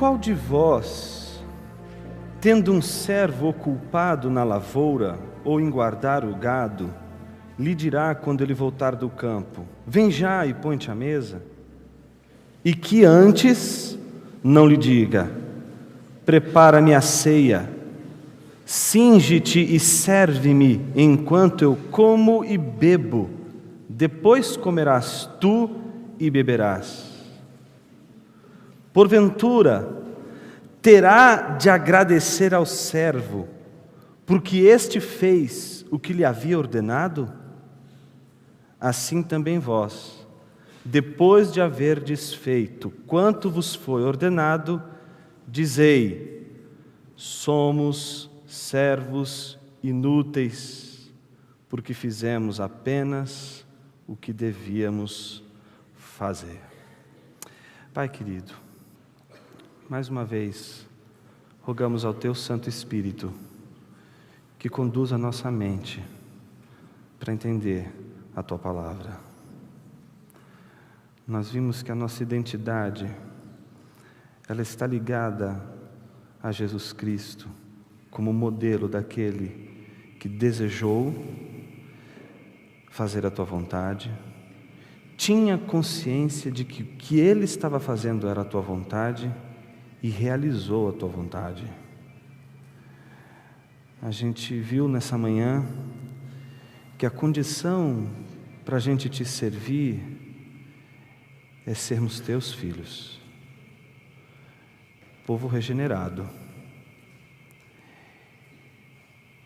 qual de vós, tendo um servo ocupado na lavoura ou em guardar o gado, lhe dirá quando ele voltar do campo: vem já e põe-te à mesa? E que antes não lhe diga: prepara-me a ceia, cinge-te e serve-me enquanto eu como e bebo, depois comerás tu e beberás. Porventura, terá de agradecer ao servo, porque este fez o que lhe havia ordenado? Assim também vós, depois de haverdes feito quanto vos foi ordenado, dizei: somos servos inúteis, porque fizemos apenas o que devíamos fazer. Pai querido, mais uma vez, rogamos ao Teu Santo Espírito que conduza a nossa mente para entender a Tua Palavra. Nós vimos que a nossa identidade, ela está ligada a Jesus Cristo, como modelo daquele que desejou fazer a Tua vontade, tinha consciência de que o que Ele estava fazendo era a Tua vontade e realizou a Tua vontade. A gente viu nessa manhã que a condição para a gente Te servir é sermos Teus filhos, povo regenerado.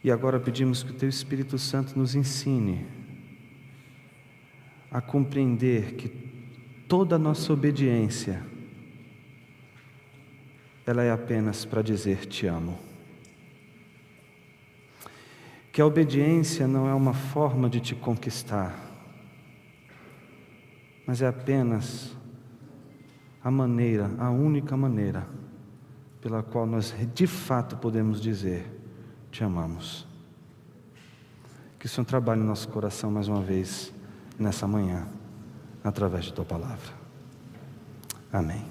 E agora pedimos que o Teu Espírito Santo nos ensine a compreender que toda a nossa obediência, ela é apenas para dizer Te amo. Que a obediência não é uma forma de Te conquistar, mas é apenas a maneira, a única maneira pela qual nós de fato podemos dizer Te amamos. Que o Senhor trabalhe no nosso coração mais uma vez nessa manhã, através de Tua Palavra. Amém.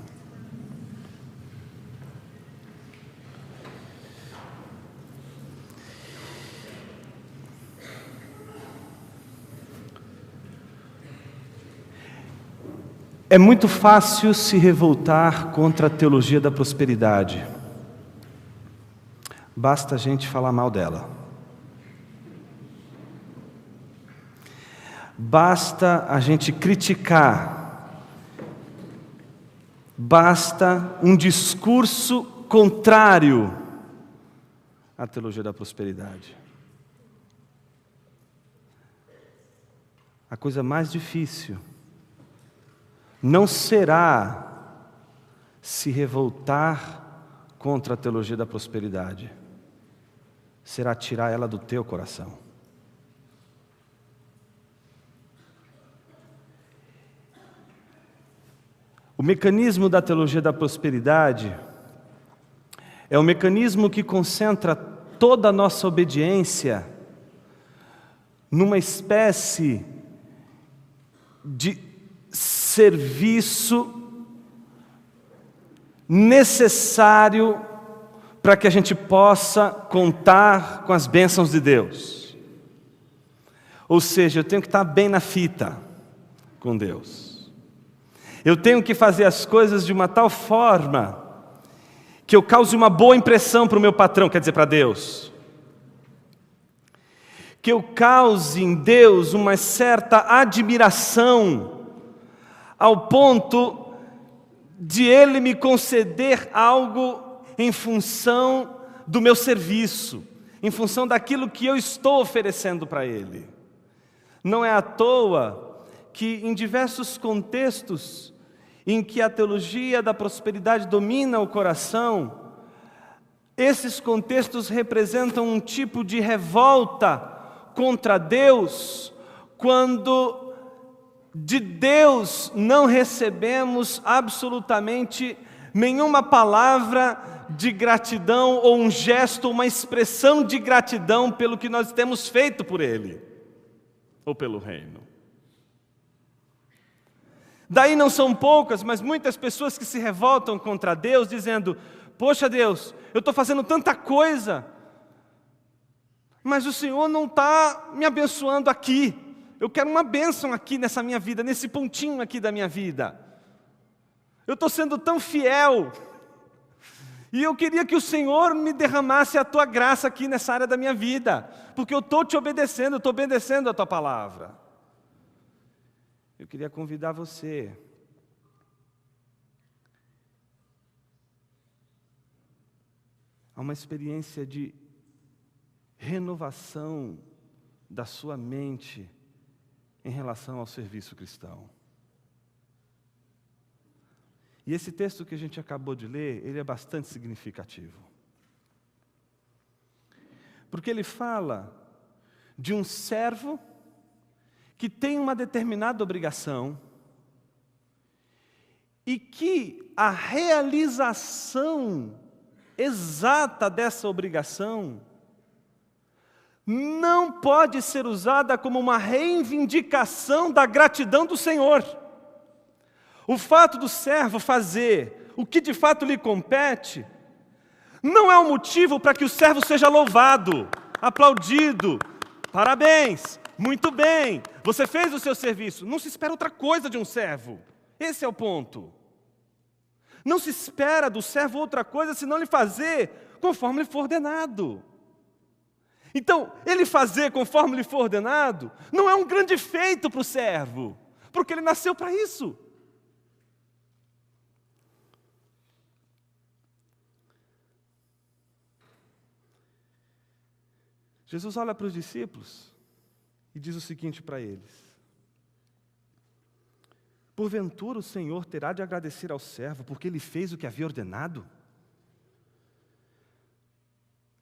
É muito fácil se revoltar contra a teologia da prosperidade. Basta a gente falar mal dela. Basta a gente criticar. Basta um discurso contrário à teologia da prosperidade. A coisa mais difícil não será se revoltar contra a teologia da prosperidade, será tirar ela do teu coração. O mecanismo da teologia da prosperidade é um mecanismo que concentra toda a nossa obediência numa espécie de serviço necessário para que a gente possa contar com as bênçãos de Deus. Ou seja, eu tenho que estar bem na fita com Deus. Eu tenho que fazer as coisas de uma tal forma que eu cause uma boa impressão para o meu patrão, quer dizer, para Deus. Que eu cause em Deus uma certa admiração, ao ponto de Ele me conceder algo em função do meu serviço, em função daquilo que eu estou oferecendo para Ele. Não é à toa que em diversos contextos em que a teologia da prosperidade domina o coração, esses contextos representam um tipo de revolta contra Deus, quando de Deus não recebemos absolutamente nenhuma palavra de gratidão ou um gesto, uma expressão de gratidão pelo que nós temos feito por Ele ou pelo reino. Daí não são poucas, mas muitas pessoas que se revoltam contra Deus, dizendo: poxa Deus, eu estou fazendo tanta coisa, mas o Senhor não está me abençoando aqui. Eu quero uma bênção aqui nessa minha vida, nesse pontinho aqui da minha vida. Eu estou sendo tão fiel, e eu queria que o Senhor me derramasse a Tua graça aqui nessa área da minha vida, porque eu estou te obedecendo, eu estou obedecendo a Tua palavra. Eu queria convidar você a uma experiência de renovação da sua mente em relação ao serviço cristão. E esse texto que a gente acabou de ler, ele é bastante significativo. Porque ele fala de um servo que tem uma determinada obrigação e que a realização exata dessa obrigação não pode ser usada como uma reivindicação da gratidão do Senhor. O fato do servo fazer o que de fato lhe compete não é um motivo para que o servo seja louvado, aplaudido. Parabéns, muito bem, você fez o seu serviço. Não se espera outra coisa de um servo. Esse é o ponto. Não se espera do servo outra coisa senão lhe fazer conforme lhe for ordenado. Então, ele fazer conforme lhe for ordenado não é um grande feito para o servo, porque ele nasceu para isso. Jesus olha para os discípulos e diz o seguinte para eles: porventura o Senhor terá de agradecer ao servo porque ele fez o que havia ordenado?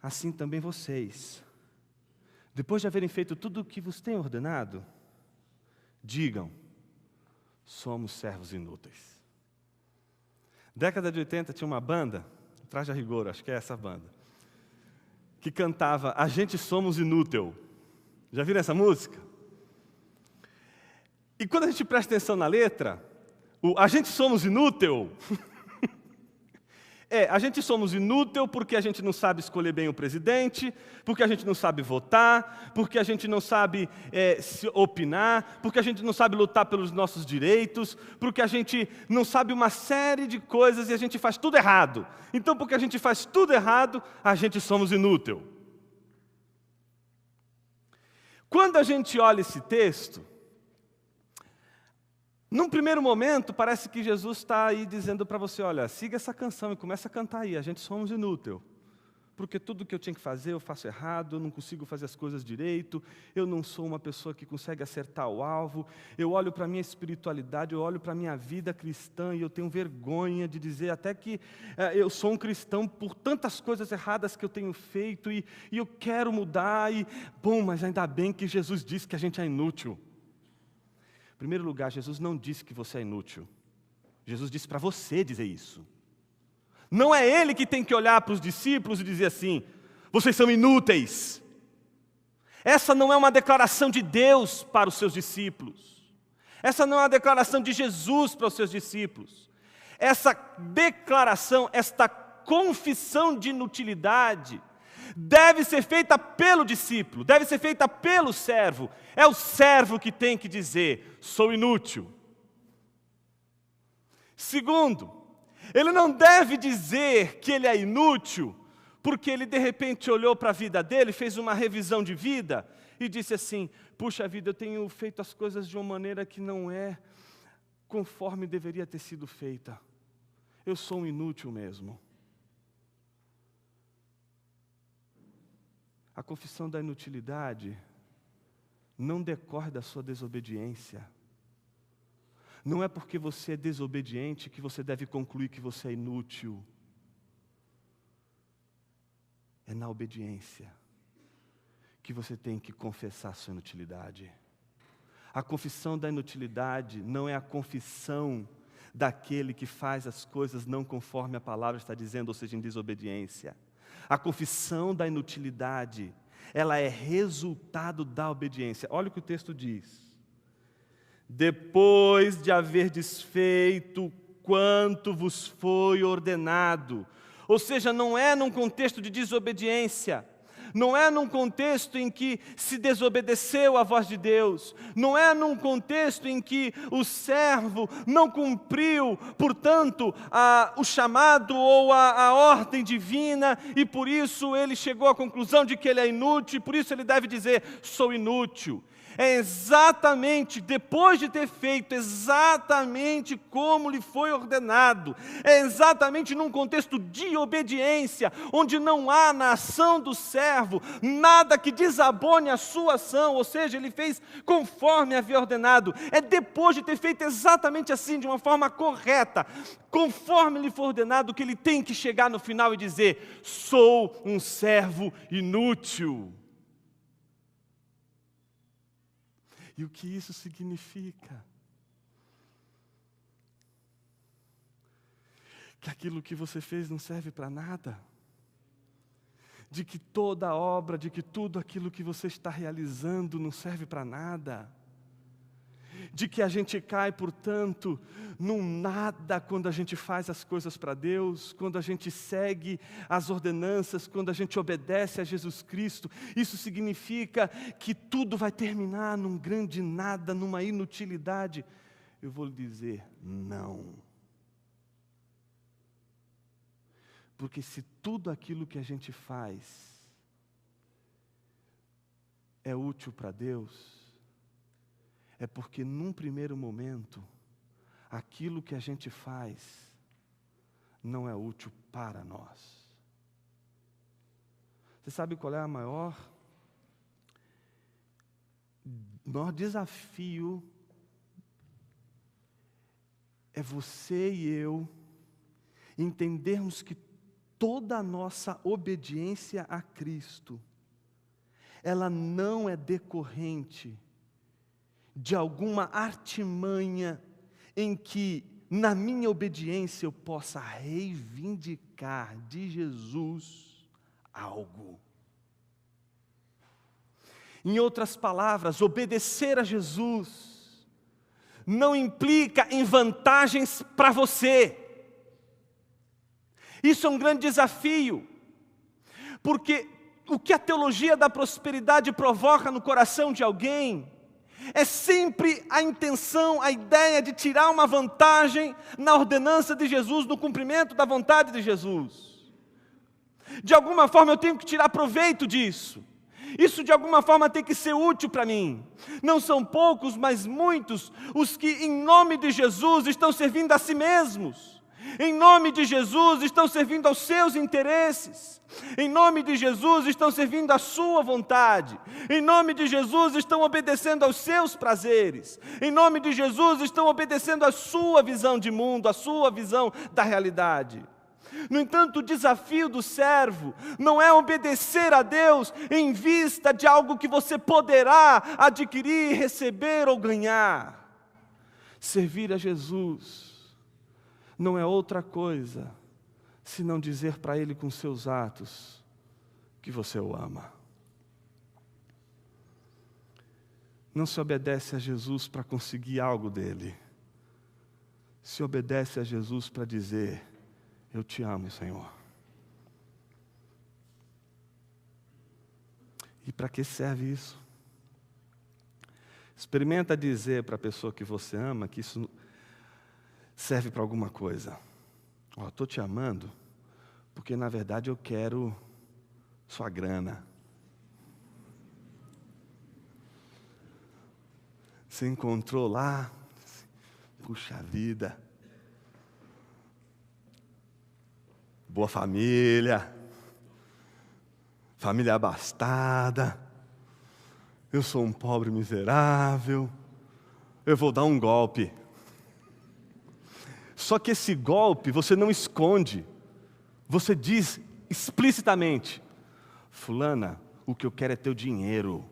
Assim também vocês, depois de haverem feito tudo o que vos tem ordenado, digam: somos servos inúteis. Década de 80 tinha uma banda, Traje a Rigor, acho que é essa banda, que cantava A Gente Somos Inútil. Já viram essa música? E quando a gente presta atenção na letra, o A Gente Somos Inútil a gente somos inútil porque a gente não sabe escolher bem o presidente, porque a gente não sabe votar, porque a gente não sabe se opinar, porque a gente não sabe lutar pelos nossos direitos, porque a gente não sabe uma série de coisas e a gente faz tudo errado. Então, porque a gente faz tudo errado, a gente somos inútil. Quando a gente olha esse texto, num primeiro momento, parece que Jesus está aí dizendo para você: olha, siga essa canção e começa a cantar aí, a gente somos inútil. Porque tudo que eu tinha que fazer eu faço errado, eu não consigo fazer as coisas direito, eu não sou uma pessoa que consegue acertar o alvo, eu olho para a minha espiritualidade, eu olho para a minha vida cristã e eu tenho vergonha de dizer até que eu sou um cristão por tantas coisas erradas que eu tenho feito e eu quero mudar. Bom, mas ainda bem que Jesus disse que a gente é inútil. Em primeiro lugar, Jesus não disse que você é inútil. Jesus disse para você dizer isso. Não é Ele que tem que olhar para os discípulos e dizer assim: vocês são inúteis. Essa não é uma declaração de Deus para os seus discípulos. Essa não é uma declaração de Jesus para os seus discípulos. Essa declaração, esta confissão de inutilidade, deve ser feita pelo discípulo, deve ser feita pelo servo. É o servo que tem que dizer: sou inútil. Segundo, ele não deve dizer que ele é inútil, porque ele de repente olhou para a vida dele, fez uma revisão de vida e disse assim: puxa vida, eu tenho feito as coisas de uma maneira que não é conforme deveria ter sido feita. Eu sou um inútil mesmo. A confissão da inutilidade não decorre da sua desobediência. Não é porque você é desobediente que você deve concluir que você é inútil. É na obediência que você tem que confessar a sua inutilidade. A confissão da inutilidade não é a confissão daquele que faz as coisas não conforme a palavra está dizendo, ou seja, em desobediência. A confissão da inutilidade, ela é resultado da obediência. Olha o que o texto diz. depois de haver desfeito quanto vos foi ordenado. Ou seja, não é num contexto de desobediência, não é num contexto em que se desobedeceu à voz de Deus, não é num contexto em que o servo não cumpriu, portanto, o chamado ou a ordem divina, e por isso ele chegou à conclusão de que ele é inútil, e por isso ele deve dizer: sou inútil. É exatamente depois de ter feito exatamente como lhe foi ordenado, é exatamente num contexto de obediência, onde não há na ação do servo nada que desabone a sua ação, ou seja, ele fez conforme havia ordenado. É depois de ter feito exatamente assim, de uma forma correta, conforme lhe foi ordenado, que ele tem que chegar no final e dizer: sou um servo inútil. E o que isso significa? Que aquilo que você fez não serve para nada? De que toda obra, de que tudo aquilo que você está realizando não serve para nada? De que a gente cai, portanto, num nada quando a gente faz as coisas para Deus, quando a gente segue as ordenanças, quando a gente obedece a Jesus Cristo. Isso significa que tudo vai terminar num grande nada, numa inutilidade. Eu vou lhe dizer, não. Porque se tudo aquilo que a gente faz é útil para Deus, é porque num primeiro momento, aquilo que a gente faz não é útil para nós. Você sabe qual é o maior desafio? É você e eu entendermos que toda a nossa obediência a Cristo, ela não é decorrente de alguma artimanha em que, na minha obediência, eu possa reivindicar de Jesus algo. Em outras palavras, obedecer a Jesus não implica em vantagens para você. Isso é um grande desafio, porque o que a teologia da prosperidade provoca no coração de alguém é sempre a intenção, a ideia de tirar uma vantagem na ordenança de Jesus, no cumprimento da vontade de Jesus. De alguma forma eu tenho que tirar proveito disso. Isso de alguma forma tem que ser útil para mim. Não são poucos, mas muitos, os que em nome de Jesus estão servindo a si mesmos. Em nome de Jesus estão servindo aos seus interesses. Em nome de Jesus estão servindo à sua vontade. Em nome de Jesus estão obedecendo aos seus prazeres. Em nome de Jesus estão obedecendo à sua visão de mundo, à sua visão da realidade. No entanto, o desafio do servo não é obedecer a Deus em vista de algo que você poderá adquirir, receber ou ganhar. Servir a Jesus não é outra coisa senão dizer para Ele com seus atos que você o ama. Não se obedece a Jesus para conseguir algo dele. Se obedece a Jesus para dizer: eu te amo, Senhor. E para que serve isso? Experimenta dizer para a pessoa que você ama que isso serve para alguma coisa. Estou te amando porque na verdade eu quero sua grana. Você encontrou lá, puxa vida, boa família, família abastada, eu sou um pobre miserável, eu vou dar um golpe. Só que esse golpe você não esconde, você diz explicitamente: fulana, o que eu quero é teu dinheiro.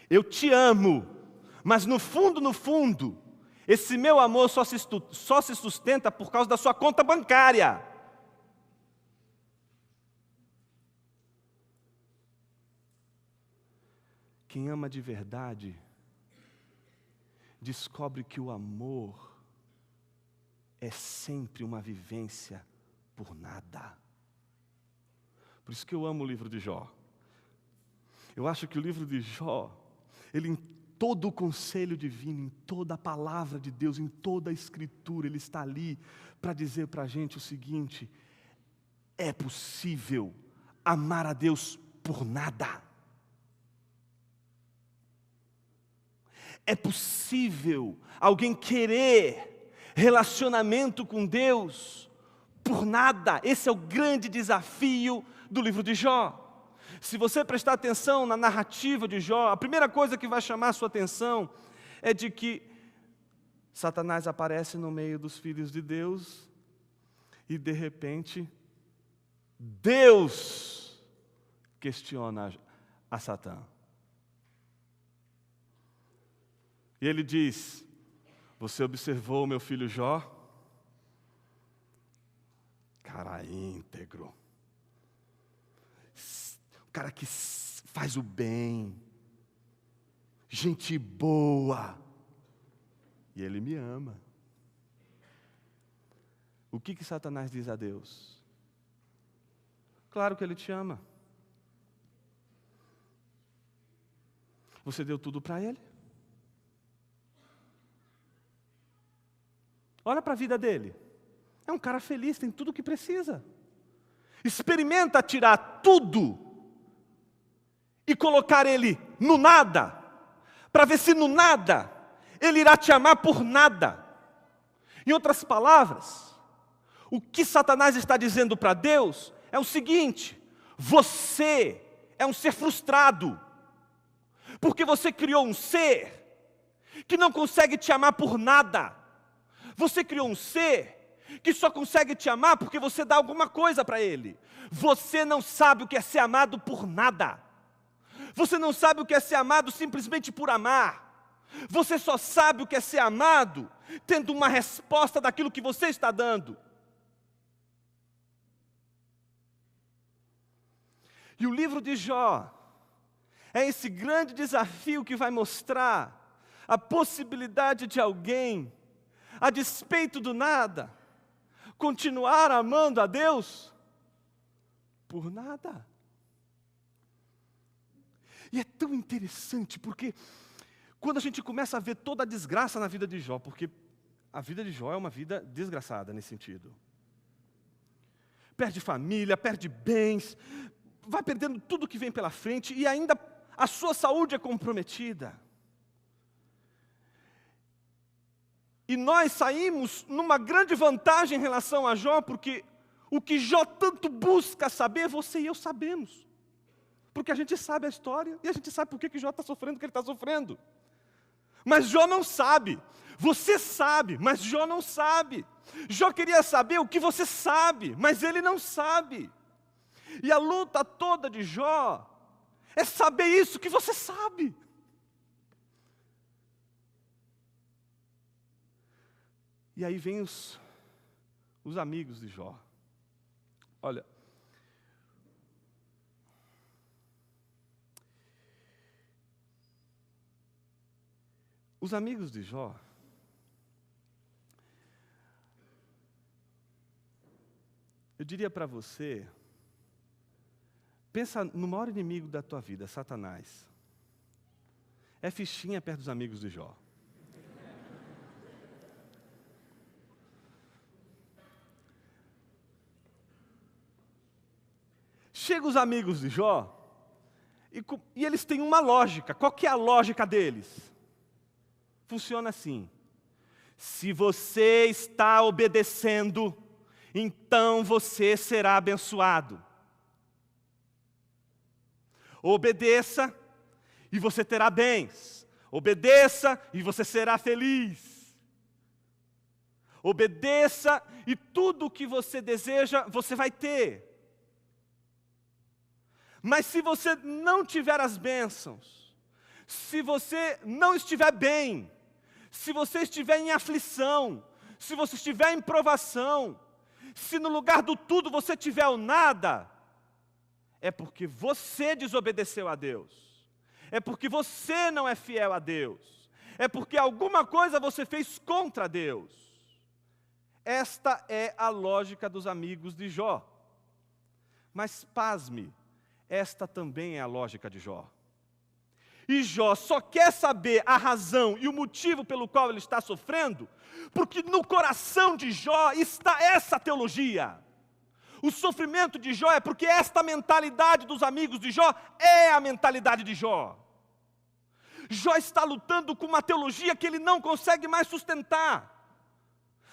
Eu te amo, mas no fundo, esse meu amor só se sustenta por causa da sua conta bancária. Quem ama de verdade descobre que o amor é sempre uma vivência por nada. Por isso que eu amo o livro de Jó. Eu acho que o livro de Jó, ele em todo o conselho divino, em toda a palavra de Deus, em toda a Escritura, ele está ali para dizer para a gente o seguinte: é possível amar a Deus por nada. É possível alguém querer relacionamento com Deus por nada. Esse é o grande desafio do livro de Jó. Se você prestar atenção na narrativa de Jó, a primeira coisa que vai chamar a sua atenção é de que Satanás aparece no meio dos filhos de Deus e, de repente, Deus questiona a Satã. E ele diz: você observou o meu filho Jó? Cara íntegro. O cara que faz o bem. Gente boa. E ele me ama. O que Satanás diz a Deus? Claro que ele te ama. Você deu tudo para ele? Olha para a vida dele. É um cara feliz, tem tudo o que precisa. Experimenta tirar tudo e colocar ele no nada, para ver se no nada ele irá te amar por nada. Em outras palavras, o que Satanás está dizendo para Deus é o seguinte: você é um ser frustrado, porque você criou um ser que não consegue te amar por nada. Você criou um ser que só consegue te amar porque você dá alguma coisa para ele. Você não sabe o que é ser amado por nada. Você não sabe o que é ser amado simplesmente por amar. Você só sabe o que é ser amado tendo uma resposta daquilo que você está dando. E o livro de Jó é esse grande desafio que vai mostrar a possibilidade de alguém, a despeito do nada, continuar amando a Deus por nada. E é tão interessante, porque quando a gente começa a ver toda a desgraça na vida de Jó, porque a vida de Jó é uma vida desgraçada nesse sentido. Perde família, perde bens, vai perdendo tudo que vem pela frente e ainda a sua saúde é comprometida. E nós saímos numa grande vantagem em relação a Jó, porque o que Jó tanto busca saber, você e eu sabemos. Porque a gente sabe a história e a gente sabe por que Jó está sofrendo o que ele está sofrendo. Mas Jó não sabe. Você sabe, mas Jó não sabe. Jó queria saber o que você sabe, mas ele não sabe. E a luta toda de Jó é saber isso que você sabe. E aí vem os amigos de Jó. Olha, os amigos de Jó, eu diria para você, pensa no maior inimigo da tua vida, Satanás. É fichinha perto dos amigos de Jó. Chegam os amigos de Jó e eles têm uma lógica. Qual que é a lógica deles? Funciona assim: se você está obedecendo, então você será abençoado. Obedeça e você terá bens. Obedeça e você será feliz. Obedeça e tudo o que você deseja, você vai ter. Mas se você não tiver as bênçãos, se você não estiver bem, se você estiver em aflição, se você estiver em provação, se no lugar do tudo você tiver o nada, é porque você desobedeceu a Deus. é porque você não é fiel a Deus, é porque alguma coisa você fez contra Deus. Esta é a lógica dos amigos de Jó. Mas pasme, esta também é a lógica de Jó. E Jó só quer saber a razão e o motivo pelo qual ele está sofrendo, porque no coração de Jó está essa teologia. O sofrimento de Jó é porque esta mentalidade dos amigos de Jó é a mentalidade de Jó. Jó está lutando com uma teologia que ele não consegue mais sustentar.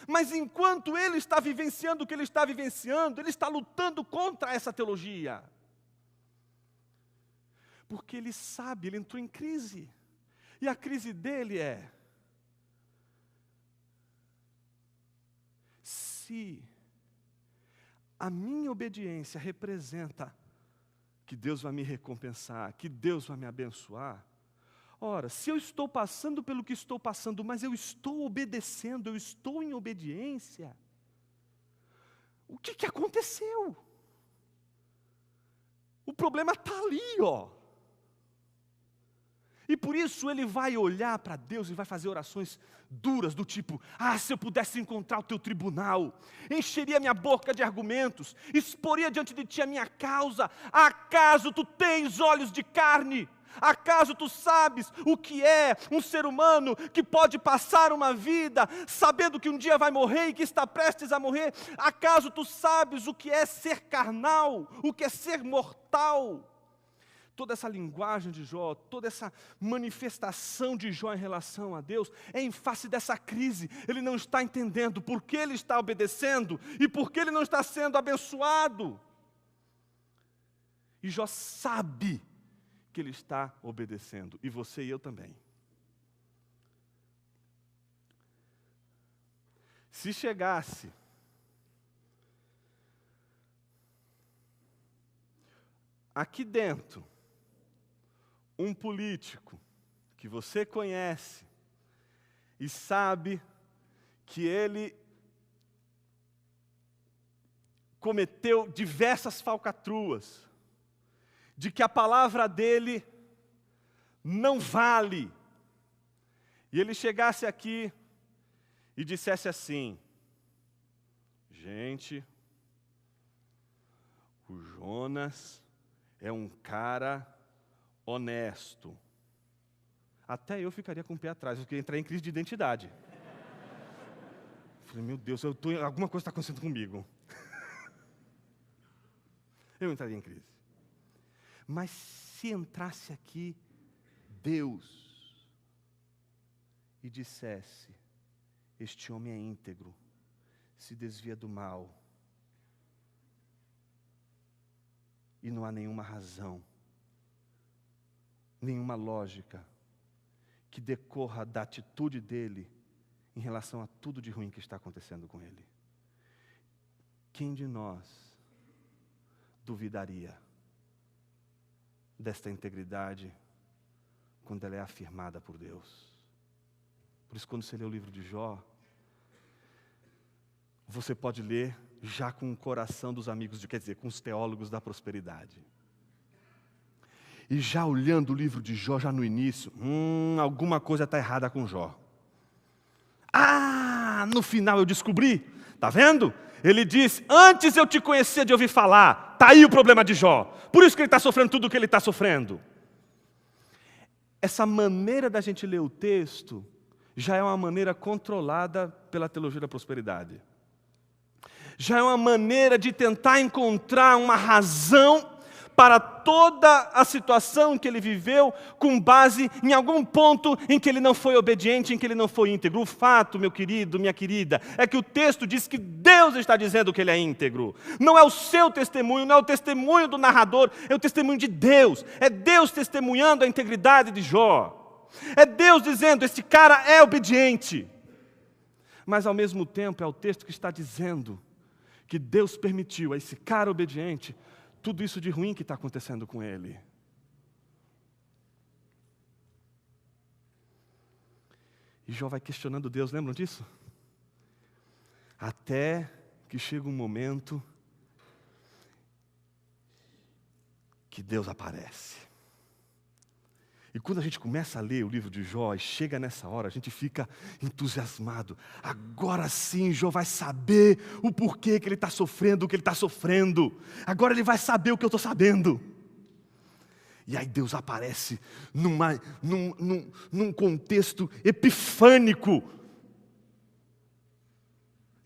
Mas enquanto ele está vivenciando o que ele está vivenciando, ele está lutando contra essa teologia. Porque ele sabe, ele entrou em crise. E a crise dele é: se a minha obediência representa que Deus vai me recompensar, que Deus vai me abençoar, ora, se eu estou passando pelo que estou passando, mas eu estou obedecendo, eu estou em obediência, o que aconteceu? O problema está ali, ó. E por isso ele vai olhar para Deus e vai fazer orações duras do tipo: se eu pudesse encontrar o teu tribunal, encheria minha boca de argumentos, exporia diante de ti a minha causa. Acaso tu tens olhos de carne? Acaso tu sabes o que é um ser humano que pode passar uma vida sabendo que um dia vai morrer e que está prestes a morrer? Acaso tu sabes o que é ser carnal, o que é ser mortal? Toda essa linguagem de Jó, toda essa manifestação de Jó em relação a Deus, é em face dessa crise. Ele não está entendendo por que ele está obedecendo e por que ele não está sendo abençoado. E Jó sabe que ele está obedecendo, e você e eu também. Se chegasse aqui dentro um político que você conhece e sabe que ele cometeu diversas falcatruas, de que a palavra dele não vale, e ele chegasse aqui e dissesse assim: gente, o Jonas é um cara honesto. Até eu ficaria com o pé atrás, eu queria entrar em crise de identidade. Falei: meu Deus, alguma coisa está acontecendo comigo. Eu entraria em crise. Mas se entrasse aqui Deus e dissesse: este homem é íntegro, se desvia do mal, e não há nenhuma razão, nenhuma lógica que decorra da atitude dele em relação a tudo de ruim que está acontecendo com ele, quem de nós duvidaria desta integridade quando ela é afirmada por Deus? Por isso, quando você lê o livro de Jó, você pode ler já com o coração dos amigos, quer dizer, com os teólogos da prosperidade. E já olhando o livro de Jó, já no início, alguma coisa está errada com Jó. No final eu descobri, está vendo? Ele diz: antes eu te conhecia de ouvir falar. Está aí o problema de Jó. Por isso que ele está sofrendo tudo o que ele está sofrendo. Essa maneira da gente ler o texto já é uma maneira controlada pela teologia da prosperidade. Já é uma maneira de tentar encontrar uma razão para toda a situação que ele viveu, com base em algum ponto em que ele não foi obediente, em que ele não foi íntegro. O fato, meu querido, minha querida, é que o texto diz que Deus está dizendo que ele é íntegro. Não é o seu testemunho, não é o testemunho do narrador, é o testemunho de Deus. É Deus testemunhando a integridade de Jó. É Deus dizendo: esse cara é obediente. Mas ao mesmo tempo é o texto que está dizendo que Deus permitiu a esse cara obediente tudo isso de ruim que está acontecendo com ele. E Jó vai questionando Deus, lembram disso? Até que chega um momento que Deus aparece. E quando a gente começa a ler o livro de Jó e chega nessa hora, a gente fica entusiasmado. Agora sim Jó vai saber o porquê que ele está sofrendo o que ele está sofrendo. Agora ele vai saber o que eu estou sabendo. E aí Deus aparece num contexto epifânico.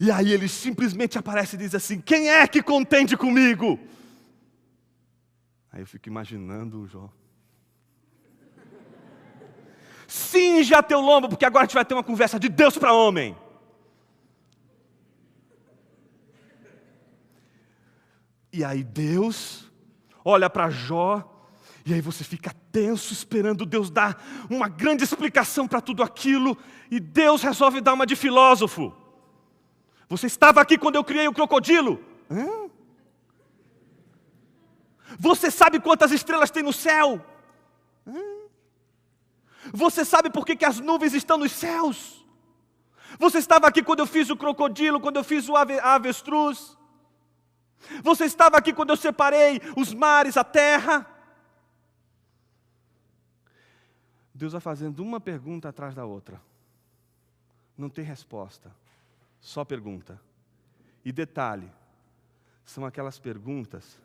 E aí ele simplesmente aparece e diz assim: quem é que contende comigo? Aí eu fico imaginando o Jó. Cinja teu lombo, porque agora a gente vai ter uma conversa de Deus para homem. E aí Deus olha para Jó, e aí você fica tenso, esperando Deus dar uma grande explicação para tudo aquilo, e Deus resolve dar uma de filósofo. Você estava aqui quando eu criei o crocodilo? Hã? Você sabe quantas estrelas tem no céu? Hã? Você sabe por que as nuvens estão nos céus? Você estava aqui quando eu fiz o crocodilo, quando eu fiz a avestruz? Você estava aqui quando eu separei os mares, a terra? Deus vai fazendo uma pergunta atrás da outra. Não tem resposta, só pergunta. E detalhe, são aquelas perguntas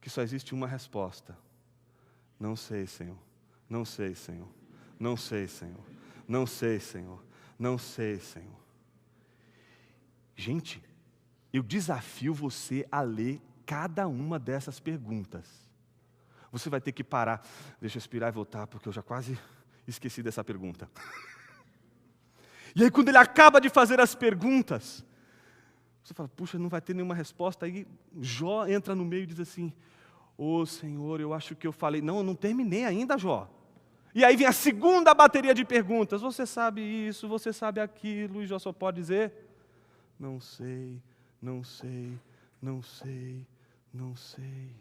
que só existe uma resposta. Não sei, Senhor. Não sei, Senhor. Não sei, Senhor. Não sei, Senhor. Não sei, Senhor. Gente, eu desafio você a ler cada uma dessas perguntas. Você vai ter que parar. Deixa eu expirar e voltar, porque eu já quase esqueci dessa pergunta. E aí quando ele acaba de fazer as perguntas, você fala, puxa, não vai ter nenhuma resposta. Aí Jó entra no meio e diz assim: ô Senhor, eu acho que eu falei. Não, eu não terminei ainda, Jó. E aí vem a segunda bateria de perguntas. Você sabe isso, você sabe aquilo. E Jó só pode dizer: não sei, não sei, não sei, não sei.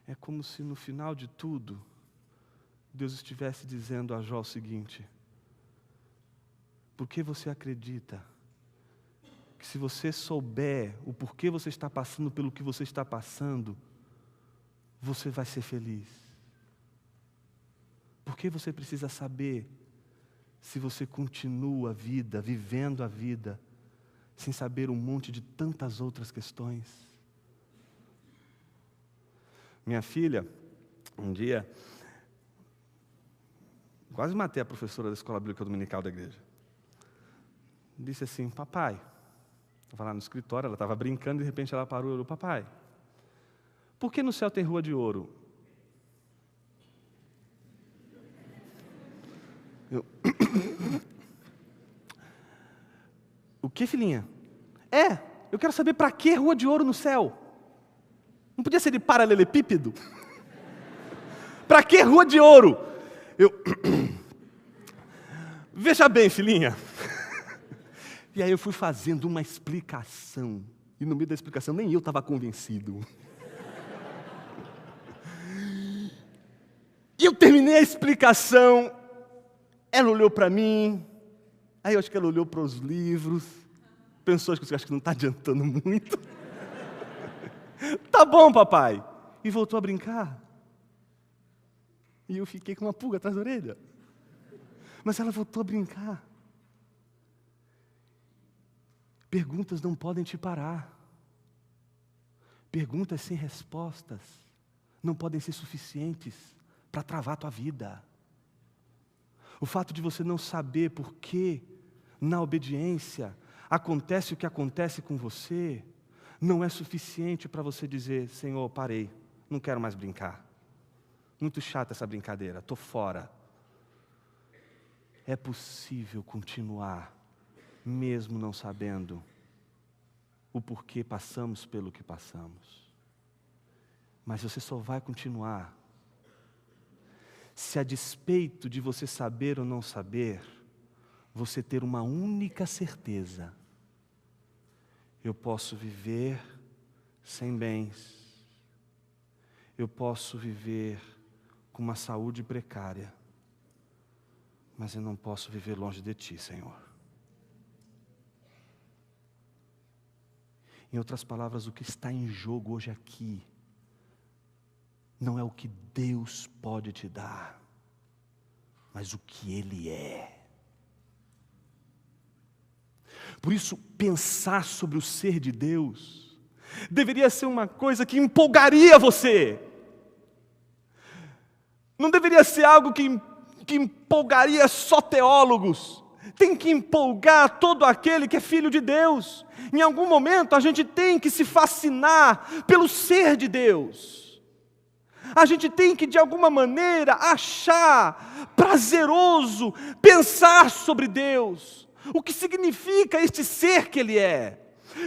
É como se no final de tudo, Deus estivesse dizendo a Jó o seguinte: por que você acredita que se você souber o porquê você está passando pelo que você está passando, você vai ser feliz? Por que você precisa saber se você continua a vida, vivendo a vida, sem saber um monte de tantas outras questões? Minha filha, um dia, quase matei a professora da Escola Bíblica Dominical da igreja. Disse assim: papai, estava lá no escritório, ela estava brincando, de repente ela parou e falou: papai, por que no céu tem rua de ouro? O que, filhinha? Eu quero saber para que rua de ouro no céu? Não podia ser de paralelepípedo? Para que rua de ouro? Veja bem, filhinha. E aí eu fui fazendo uma explicação. E no meio da explicação nem eu estava convencido. E eu terminei a explicação. Ela olhou para mim. Aí eu acho que ela olhou para os livros. Pensou, acho que não está adiantando muito. Tá bom, papai. E voltou a brincar. E eu fiquei com uma pulga atrás da orelha. Mas ela voltou a brincar. Perguntas não podem te parar. Perguntas sem respostas não podem ser suficientes para travar a tua vida. O fato de você não saber por que, na obediência, acontece o que acontece com você, não é suficiente para você dizer: Senhor, parei, não quero mais brincar. Muito chata essa brincadeira, estou fora. É possível continuar, mesmo não sabendo o porquê passamos pelo que passamos. Mas você só vai continuar se, a despeito de você saber ou não saber, você ter uma única certeza: eu posso viver sem bens, eu posso viver com uma saúde precária, mas eu não posso viver longe de Ti, Senhor. Em outras palavras, o que está em jogo hoje aqui não é o que Deus pode te dar, mas o que Ele é. Por isso, pensar sobre o ser de Deus deveria ser uma coisa que empolgaria você. Não deveria ser algo que empolgaria só teólogos. Tem que empolgar todo aquele que é filho de Deus. Em algum momento a gente tem que se fascinar pelo ser de Deus. A gente tem que de alguma maneira achar prazeroso pensar sobre Deus. O que significa este ser que Ele é?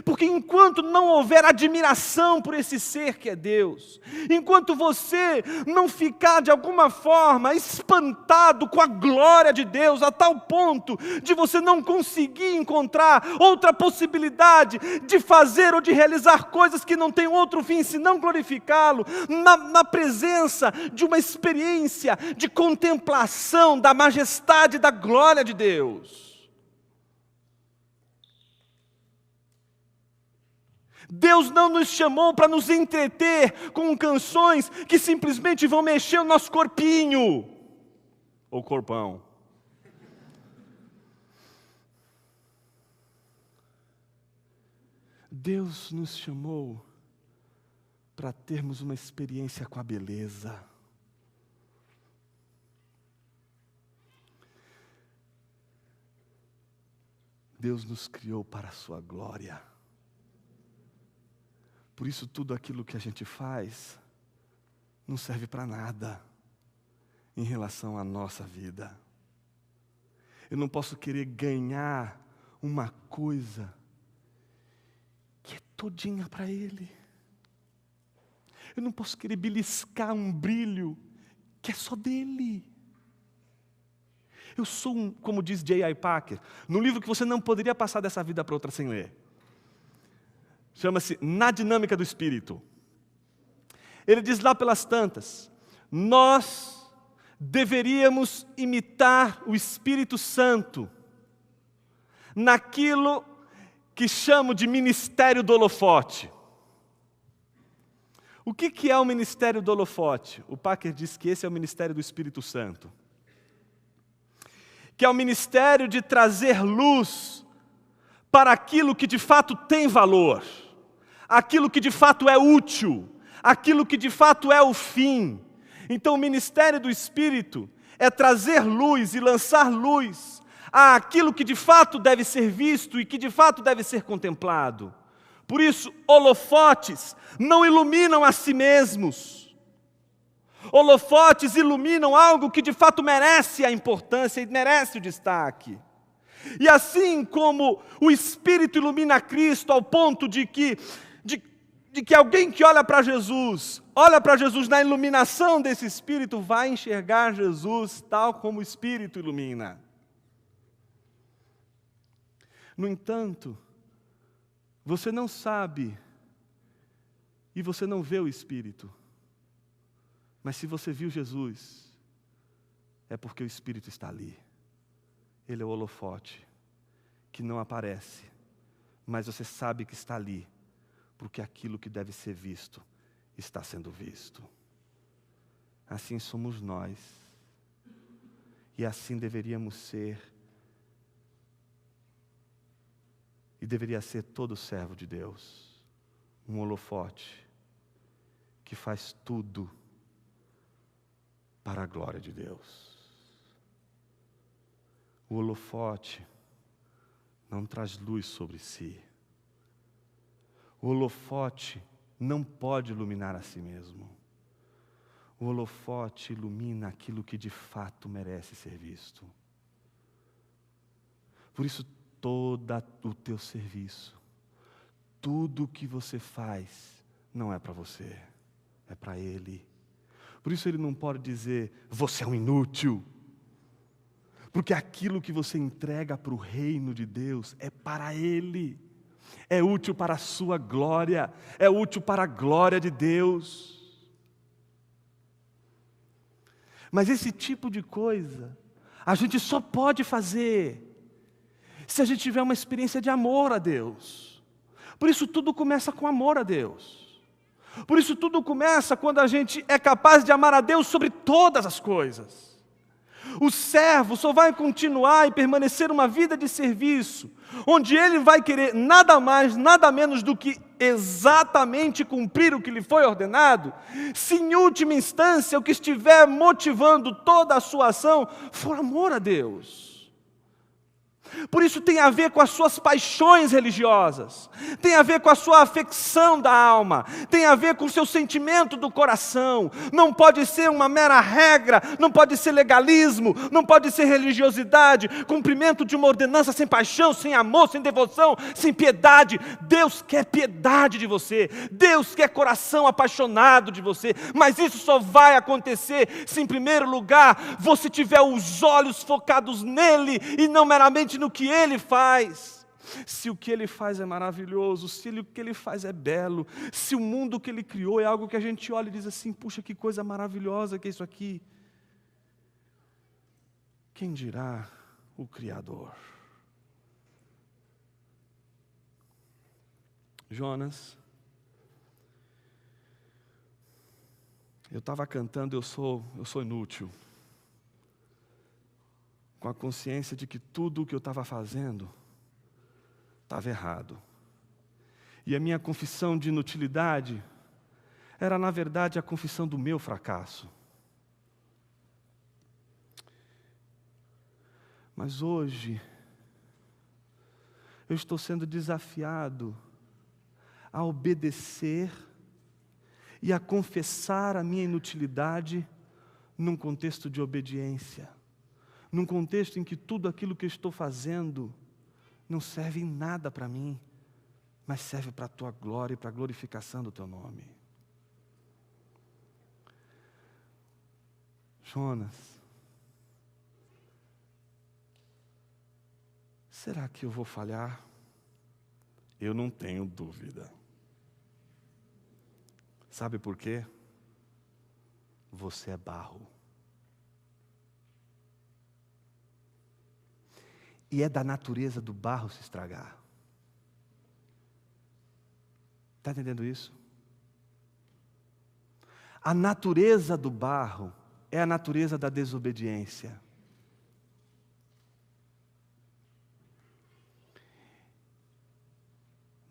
Porque enquanto não houver admiração por esse ser que é Deus, enquanto você não ficar de alguma forma espantado com a glória de Deus, a tal ponto de você não conseguir encontrar outra possibilidade de fazer ou de realizar coisas que não têm outro fim senão glorificá-lo, na presença de uma experiência de contemplação da majestade e da glória de Deus. Deus não nos chamou para nos entreter com canções que simplesmente vão mexer o nosso corpinho, ou corpão. Deus nos chamou para termos uma experiência com a beleza. Deus nos criou para a sua glória. Por isso, tudo aquilo que a gente faz não serve para nada em relação à nossa vida. Eu não posso querer ganhar uma coisa que é todinha para Ele. Eu não posso querer beliscar um brilho que é só dele. Eu sou como diz J.I. Packer, no livro que você não poderia passar dessa vida para outra sem ler. Chama-se Na Dinâmica do Espírito. Ele diz lá pelas tantas, nós deveríamos imitar o Espírito Santo naquilo que chamo de ministério do holofote. O que é o ministério do holofote? O Packer diz que esse é o ministério do Espírito Santo. Que é o ministério de trazer luz para aquilo que de fato tem valor. Aquilo que de fato é útil, aquilo que de fato é o fim. Então o ministério do Espírito é trazer luz e lançar luz àquilo que de fato deve ser visto e que de fato deve ser contemplado. Por isso, holofotes não iluminam a si mesmos. Holofotes iluminam algo que de fato merece a importância e merece o destaque. E assim como o Espírito ilumina Cristo ao ponto de que alguém que olha para Jesus na iluminação desse Espírito, vai enxergar Jesus tal como o Espírito ilumina. No entanto, você não sabe e você não vê o Espírito. Mas se você viu Jesus, é porque o Espírito está ali. Ele é o holofote que não aparece, mas você sabe que está ali, porque aquilo que deve ser visto está sendo visto. Assim somos nós, e assim deveríamos ser, e deveria ser todo servo de Deus, um holofote que faz tudo para a glória de Deus. O holofote não traz luz sobre si. O holofote não pode iluminar a si mesmo. O holofote ilumina aquilo que de fato merece ser visto. Por isso, todo o teu serviço, tudo o que você faz, não é para você, é para Ele. Por isso Ele não pode dizer, você é um inútil. Porque aquilo que você entrega para o reino de Deus é para Ele. É útil para a sua glória, é útil para a glória de Deus. Mas esse tipo de coisa, a gente só pode fazer se a gente tiver uma experiência de amor a Deus. Por isso tudo começa com amor a Deus. Por isso tudo começa quando a gente é capaz de amar a Deus sobre todas as coisas. O servo só vai continuar e permanecer uma vida de serviço, onde ele vai querer nada mais, nada menos do que exatamente cumprir o que lhe foi ordenado, se em última instância o que estiver motivando toda a sua ação for amor a Deus. Por isso tem a ver com as suas paixões religiosas, tem a ver com a sua afecção da alma, tem a ver com o seu sentimento do coração. Não pode ser uma mera regra, não pode ser legalismo, não pode ser religiosidade, cumprimento de uma ordenança sem paixão, sem amor, sem devoção, sem piedade. Deus quer piedade de você, Deus quer coração apaixonado de você, mas isso só vai acontecer se em primeiro lugar você tiver os olhos focados nele e não meramente no que Ele faz. Se o que Ele faz é maravilhoso, se o que Ele faz é belo, se o mundo que Ele criou é algo que a gente olha e diz assim, puxa, que coisa maravilhosa que é isso aqui. Quem dirá o Criador? Jonas, eu estava cantando eu sou inútil, com a consciência de que tudo o que eu estava fazendo estava errado. E a minha confissão de inutilidade era, na verdade, a confissão do meu fracasso. Mas hoje, eu estou sendo desafiado a obedecer e a confessar a minha inutilidade num contexto de obediência. Num contexto em que tudo aquilo que eu estou fazendo não serve em nada para mim, mas serve para a tua glória e para a glorificação do teu nome. Jonas, será que eu vou falhar? Eu não tenho dúvida. Sabe por quê? Você é barro. E é da natureza do barro se estragar. Está entendendo isso? A natureza do barro é a natureza da desobediência.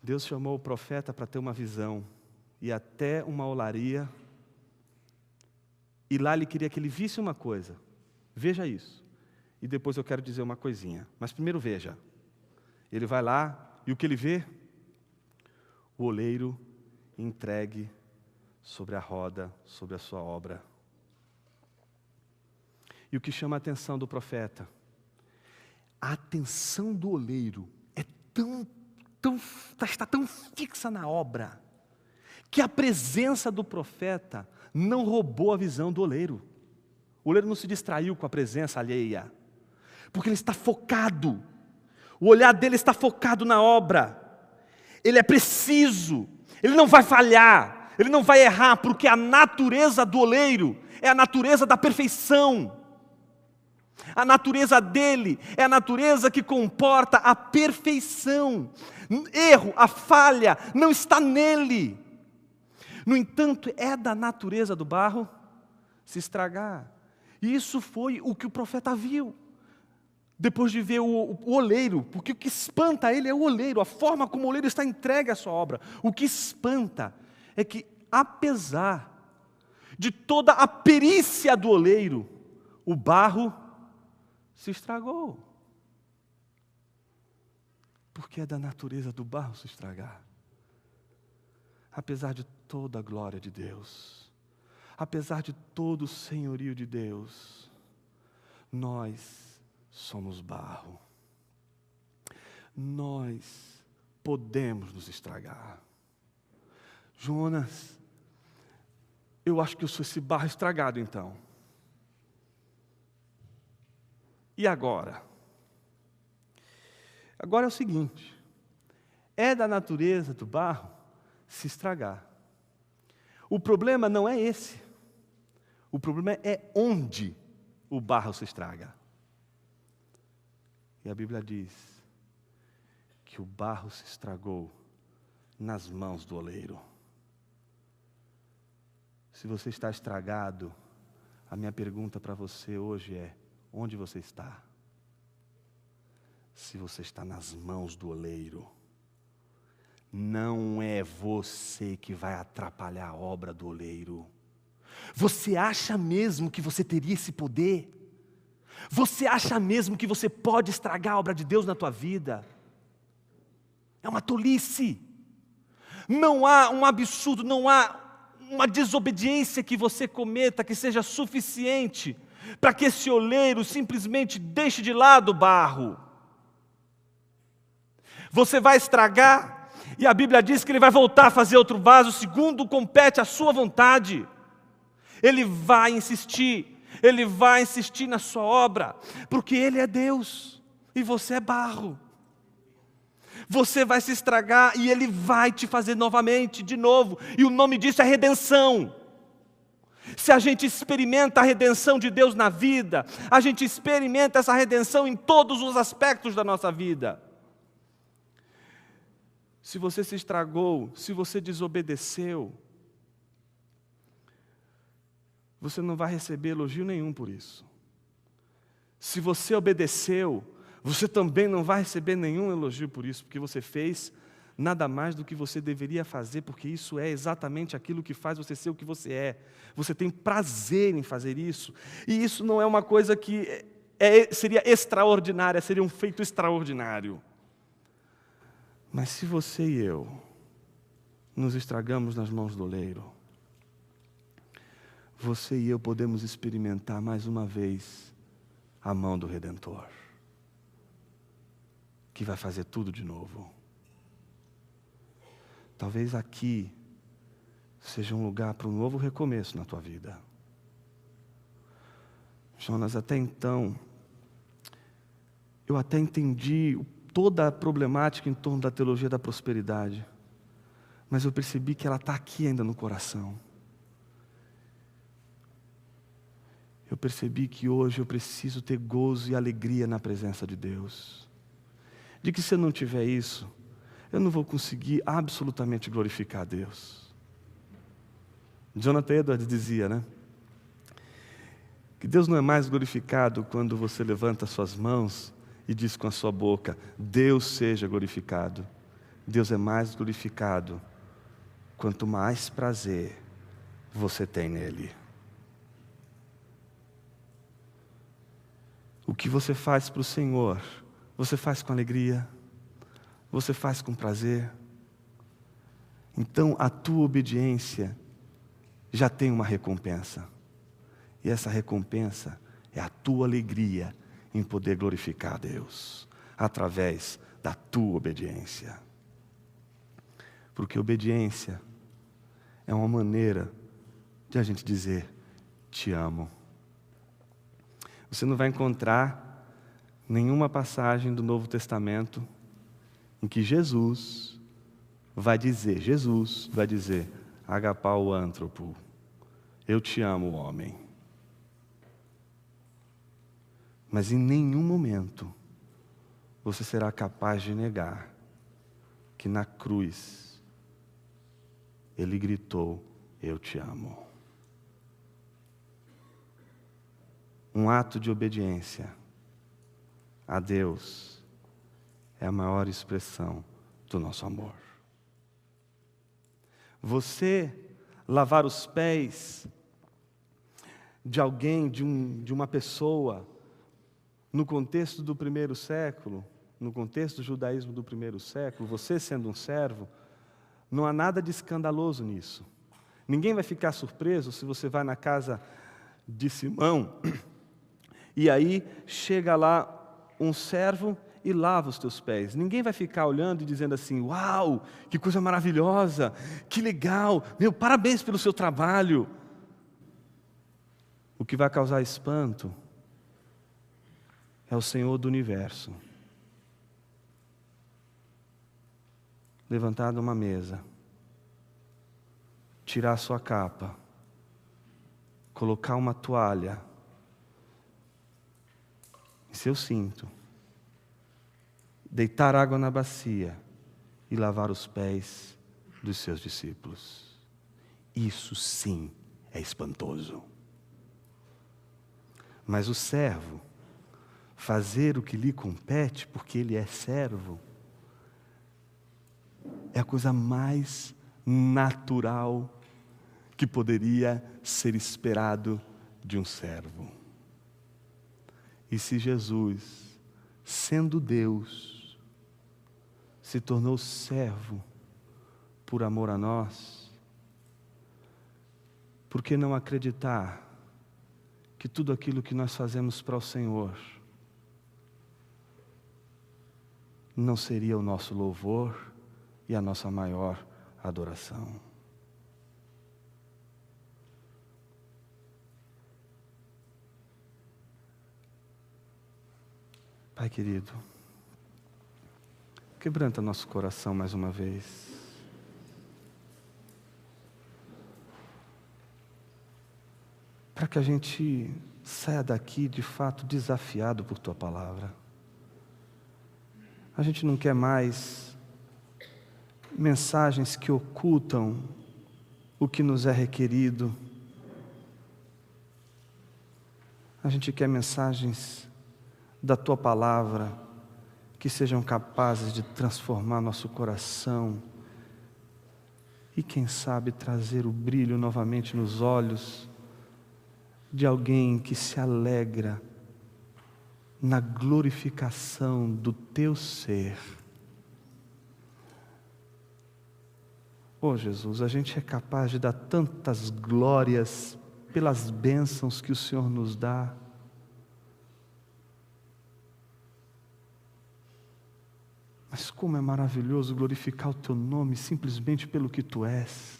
Deus chamou o profeta para ter uma visão, e até uma olaria, e lá ele queria que ele visse uma coisa. Veja isso. E depois eu quero dizer uma coisinha. Mas primeiro veja. Ele vai lá e o que ele vê? O oleiro entregue sobre a roda, sobre a sua obra. E o que chama a atenção do profeta? A atenção do oleiro está tão fixa na obra, que a presença do profeta não roubou a visão do oleiro. O oleiro não se distraiu com a presença alheia, porque ele está focado, o olhar dele está focado na obra, ele é preciso, ele não vai falhar, ele não vai errar, porque a natureza do oleiro é a natureza da perfeição. A natureza dele é a natureza que comporta a perfeição. Erro, a falha não está nele. No entanto, é da natureza do barro se estragar. E isso foi o que o profeta viu. Depois de ver o oleiro, porque o que espanta ele é o oleiro, a forma como o oleiro está entregue à sua obra. O que espanta é que, apesar de toda a perícia do oleiro, o barro se estragou. Porque é da natureza do barro se estragar. Apesar de toda a glória de Deus, apesar de todo o senhorio de Deus, nós somos barro. Nós podemos nos estragar. Jonas, eu acho que eu sou esse barro estragado então. E agora? Agora é o seguinte, é da natureza do barro se estragar. O problema não é esse. O problema é onde o barro se estraga. E a Bíblia diz que o barro se estragou nas mãos do oleiro. Se você está estragado, a minha pergunta para você hoje é: onde você está? Se você está nas mãos do oleiro, não é você que vai atrapalhar a obra do oleiro. Você acha mesmo que você teria esse poder? Você acha mesmo que você pode estragar a obra de Deus na tua vida? É uma tolice. Não há um absurdo, não há uma desobediência que você cometa que seja suficiente para que esse oleiro simplesmente deixe de lado o barro. Você vai estragar, e a Bíblia diz que ele vai voltar a fazer outro vaso, segundo compete a sua vontade. Ele vai insistir na sua obra, porque Ele é Deus, e você é barro. Você vai se estragar, e Ele vai te fazer novamente, de novo, e o nome disso é redenção. Se a gente experimenta a redenção de Deus na vida, a gente experimenta essa redenção em todos os aspectos da nossa vida. Se você se estragou, se você desobedeceu, você não vai receber elogio nenhum por isso. Se você obedeceu, você também não vai receber nenhum elogio por isso, porque você fez nada mais do que você deveria fazer, porque isso é exatamente aquilo que faz você ser o que você é. Você tem prazer em fazer isso, e isso não é uma coisa que seria extraordinária, seria um feito extraordinário. Mas se você e eu nos estragamos nas mãos do oleiro, você e eu podemos experimentar mais uma vez a mão do Redentor, que vai fazer tudo de novo. Talvez aqui seja um lugar para um novo recomeço na tua vida. Jonas, até então, eu até entendi toda a problemática em torno da teologia da prosperidade, mas eu percebi que ela está aqui ainda no coração. Eu percebi que hoje eu preciso ter gozo e alegria na presença de Deus. De que se eu não tiver isso, eu não vou conseguir absolutamente glorificar a Deus. Jonathan Edwards dizia, né? Que Deus não é mais glorificado quando você levanta suas mãos e diz com a sua boca: Deus seja glorificado. Deus é mais glorificado quanto mais prazer você tem nele. O que você faz para o Senhor, você faz com alegria, você faz com prazer. Então a tua obediência já tem uma recompensa. E essa recompensa é a tua alegria em poder glorificar a Deus através da tua obediência. Porque obediência é uma maneira de a gente dizer: te amo. Você não vai encontrar nenhuma passagem do Novo Testamento em que Jesus vai dizer, agapau antropo, eu te amo, homem. Mas em nenhum momento você será capaz de negar que na cruz Ele gritou: eu te amo. Um ato de obediência a Deus é a maior expressão do nosso amor. Você lavar os pés de alguém, de uma pessoa, no contexto do primeiro século, no contexto do judaísmo do primeiro século, você sendo um servo, não há nada de escandaloso nisso. Ninguém vai ficar surpreso se você vai na casa de Simão e aí chega lá um servo e lava os teus pés. Ninguém vai ficar olhando e dizendo assim: uau, que coisa maravilhosa, que legal, meu, parabéns pelo seu trabalho. O que vai causar espanto é o Senhor do universo levantar de uma mesa, tirar a sua capa, colocar uma toalha em seu cinto, deitar água na bacia e lavar os pés dos seus discípulos. Isso sim é espantoso. Mas o servo, fazer o que lhe compete, porque ele é servo, é a coisa mais natural que poderia ser esperado de um servo. E se Jesus, sendo Deus, se tornou servo por amor a nós, por que não acreditar que tudo aquilo que nós fazemos para o Senhor não seria o nosso louvor e a nossa maior adoração? Pai querido, quebranta nosso coração mais uma vez. Para que a gente saia daqui de fato desafiado por Tua palavra. A gente não quer mais mensagens que ocultam o que nos é requerido. A gente quer mensagens da Tua palavra que sejam capazes de transformar nosso coração e, quem sabe, trazer o brilho novamente nos olhos de alguém que se alegra na glorificação do Teu ser. Oh Jesus, a gente é capaz de dar tantas glórias pelas bênçãos que o Senhor nos dá. Mas como é maravilhoso glorificar o Teu nome simplesmente pelo que Tu és.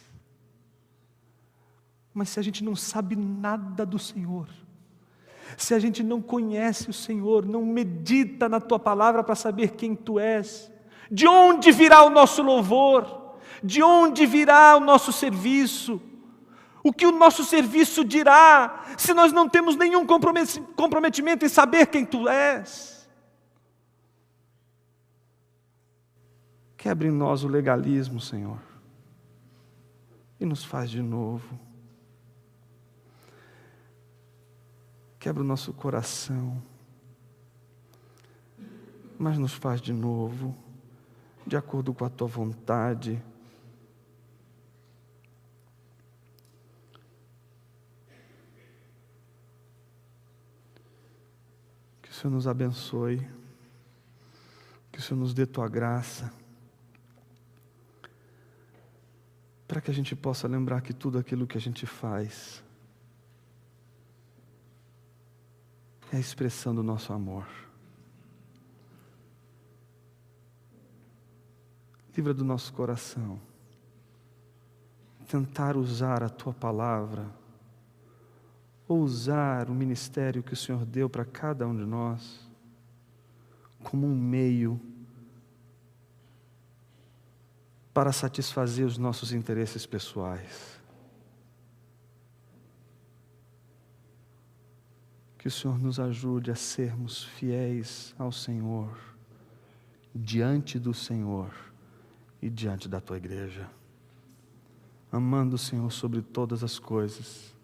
Mas se a gente não sabe nada do Senhor, se a gente não conhece o Senhor, não medita na Tua palavra para saber quem Tu és, de onde virá o nosso louvor? De onde virá o nosso serviço? O que o nosso serviço dirá, se nós não temos nenhum comprometimento em saber quem Tu és? Quebre em nós o legalismo, Senhor, e nos faz de novo. Quebra o nosso coração, mas nos faz de novo, de acordo com a Tua vontade. Que o Senhor nos abençoe, que o Senhor nos dê Tua graça, para que a gente possa lembrar que tudo aquilo que a gente faz é a expressão do nosso amor. Livra do nosso coração tentar usar a Tua palavra, ou usar o ministério que o Senhor deu para cada um de nós, como um meio para satisfazer os nossos interesses pessoais. Que o Senhor nos ajude a sermos fiéis ao Senhor, diante do Senhor e diante da Tua igreja, amando o Senhor sobre todas as coisas,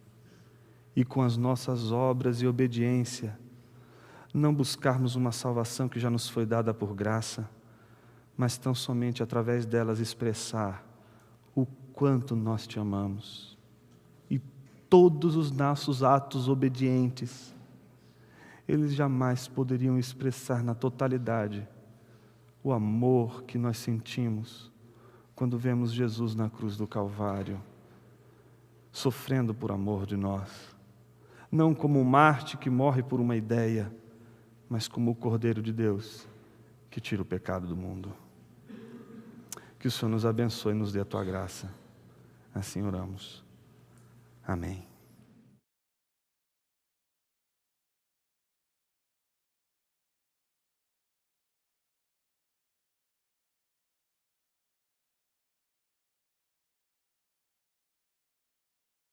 e com as nossas obras e obediência, não buscarmos uma salvação que já nos foi dada por graça, mas tão somente através delas expressar o quanto nós Te amamos. E todos os nossos atos obedientes, eles jamais poderiam expressar na totalidade o amor que nós sentimos quando vemos Jesus na cruz do Calvário, sofrendo por amor de nós, não como um Marte que morre por uma ideia, mas como o Cordeiro de Deus que tira o pecado do mundo. Que o Senhor nos abençoe e nos dê a Tua graça. Assim oramos. Amém.